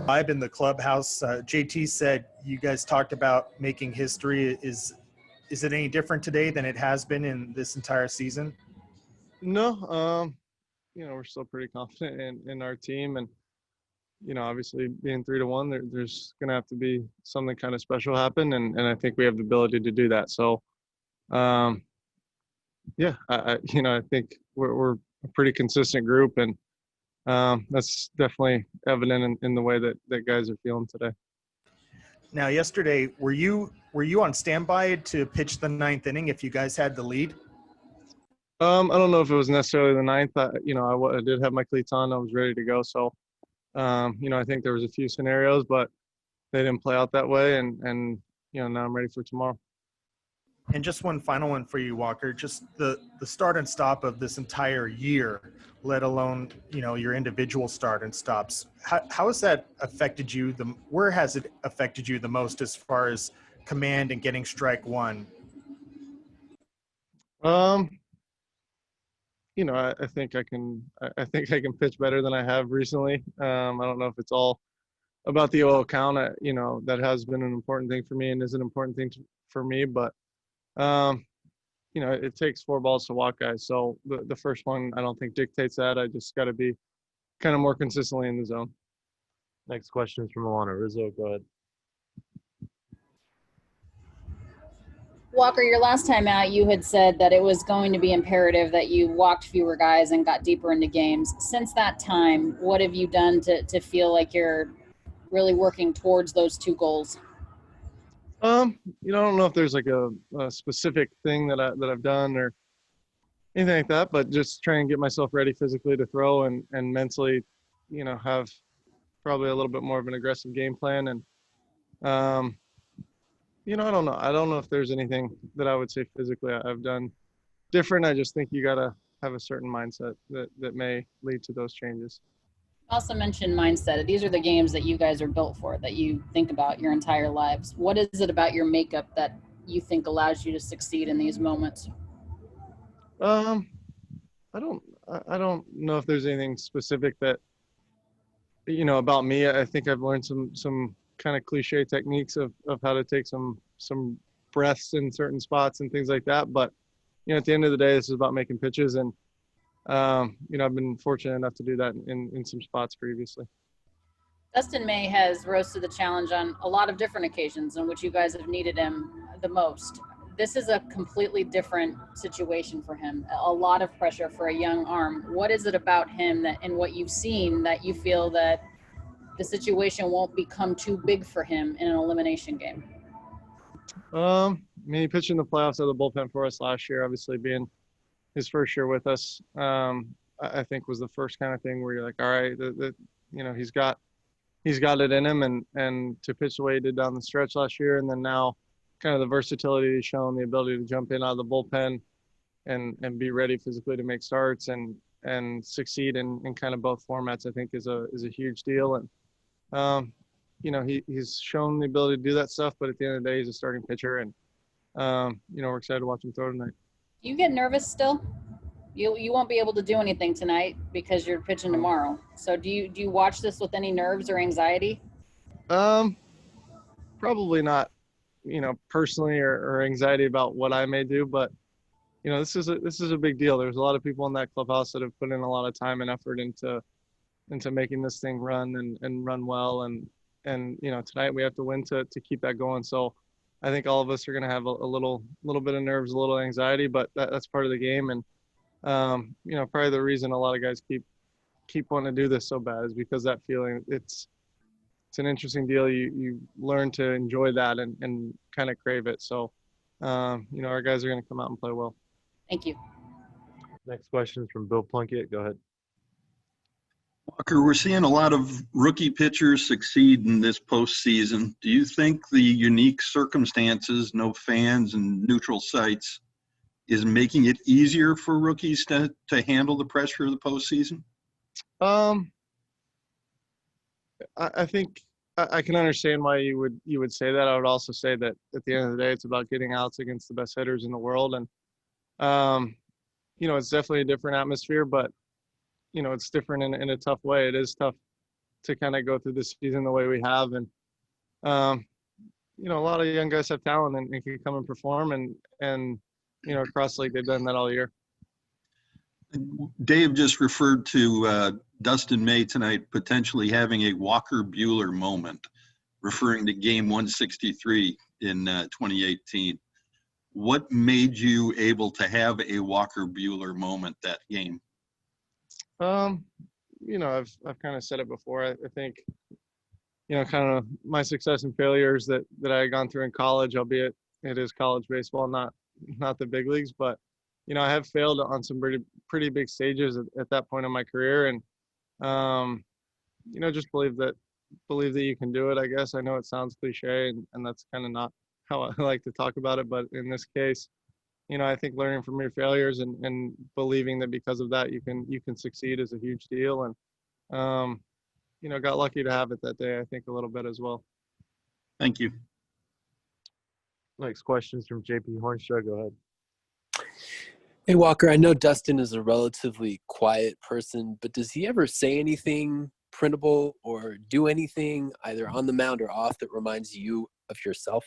vibe in the clubhouse. JT said you guys talked about making history. Is it any different today than it has been in this entire season? No, we're still pretty confident in our team, and obviously being 3-1, there's gonna have to be something kind of special happen, and I think we have the ability to do that. So, yeah, I think we're a pretty consistent group, and that's definitely evident in the way that guys are feeling today. Now, yesterday, were you on standby to pitch the ninth inning if you guys had the lead? I don't know if it was necessarily the ninth. I did have my cleats on. I was ready to go. So, I think there was a few scenarios, but they didn't play out that way. And now I'm ready for tomorrow. And just one final one for you, Walker. Just the start and stop of this entire year, let alone your individual start and stops. How has that affected you? Where has it affected you the most as far as command and getting strike one? I think I can pitch better than I have recently. I don't know if it's all about the OL count. That has been an important thing for me and is an important thing for me. But it takes 4 balls to walk guys. So the first one I don't think dictates that. I just got to be kind of more consistently in the zone. Next question is from Alana Rizzo. Go ahead. Walker, your last time out, you had said that it was going to be imperative that you walked fewer guys and got deeper into games. Since that time, what have you done to feel like you're really working towards those 2 goals? I don't know if there's like a specific thing that I've done or anything like that, but just try and get myself ready physically to throw and mentally, have probably a little bit more of an aggressive game plan. And, I don't know. I don't know if there's anything that I would say physically I've done different. I just think you got to have a certain mindset that may lead to those changes. Also mentioned mindset. These are the games that you guys are built for, that you think about your entire lives. What is it about your makeup that you think allows you to succeed in these moments? I don't know if there's anything specific that, about me. I think I've learned some kind of cliche techniques of how to take some breaths in certain spots and things like that. But, at the end of the day, this is about making pitches, and I've been fortunate enough to do that in some spots previously. Dustin May has rose to the challenge on a lot of different occasions in which you guys have needed him the most. This is a completely different situation for him, a lot of pressure for a young arm. What is it about him that, and what you've seen, that you feel that the situation won't become too big for him in an elimination game? He pitched in the playoffs out of the bullpen for us last year, obviously being his first year with us. I think was the first kind of thing where you're like, all right, he's got it in him, and to pitch the way he did down the stretch last year, and then now kind of the versatility he's shown, the ability to jump in out of the bullpen and be ready physically to make starts and succeed in kind of both formats, I think is a huge deal. And he's shown the ability to do that stuff, but at the end of the day, he's a starting pitcher, and we're excited to watch him throw tonight. Do you get nervous still? You won't be able to do anything tonight because you're pitching tomorrow. So do you watch this with any nerves or anxiety? Probably not, personally or anxiety about what I may do, but this is a big deal. There's a lot of people in that clubhouse that have put in a lot of time and effort into making this thing run and run well. And tonight we have to win to keep that going. So I think all of us are going to have a little bit of nerves, a little anxiety, but that's part of the game. And, probably the reason a lot of guys keep wanting to do this so bad is because that feeling, it's an interesting deal. You learn to enjoy that and kind of crave it. So, our guys are going to come out and play well. Thank you. Next question is from Bill Plunkett. Go ahead. Walker, we're seeing a lot of rookie pitchers succeed in this postseason. Do you think the unique circumstances, no fans and neutral sites, is making it easier for rookies to handle the pressure of the postseason? I think I can understand why you would say that. I would also say that at the end of the day, it's about getting outs against the best hitters in the world, and it's definitely a different atmosphere, but it's different in a tough way. It is tough kind of go through this season the way we have. And you know, a lot of young guys have talent and can come and perform, and you know, across the league they've done that all year. Dave just referred to Dustin May tonight potentially having a Walker Buehler moment, referring to game 163 in 2018. What made you able to have a Walker Buehler moment that game? You know, I've kind of said it before. I think, you know, kind of my success and failures that I had gone through in college, albeit it is college baseball, not the big leagues, but you know, I have failed on some pretty big stages at that point in my career, and you know, just believe that you can do it. I guess I know it sounds cliche, and that's kind of not how I like to talk about it, but in this case, you know, I think learning from your failures and believing that because of that you can succeed is a huge deal. And you know, got lucky to have it that day, I think, a little bit as well. Thank you. Next questions from JP Hornstra. Go ahead. Hey, Walker, I know Dustin is a relatively quiet person, but does he ever say anything printable or do anything either on the mound or off that reminds you of yourself?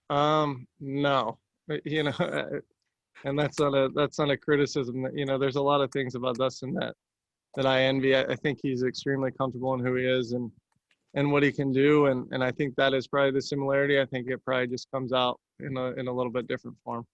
No, you know, and that's not a criticism. You know, there's a lot of things about Dustin that I envy. I think he's extremely comfortable in who he is and what he can do, and I think that is probably the similarity. I think it probably just comes out in a little bit different form.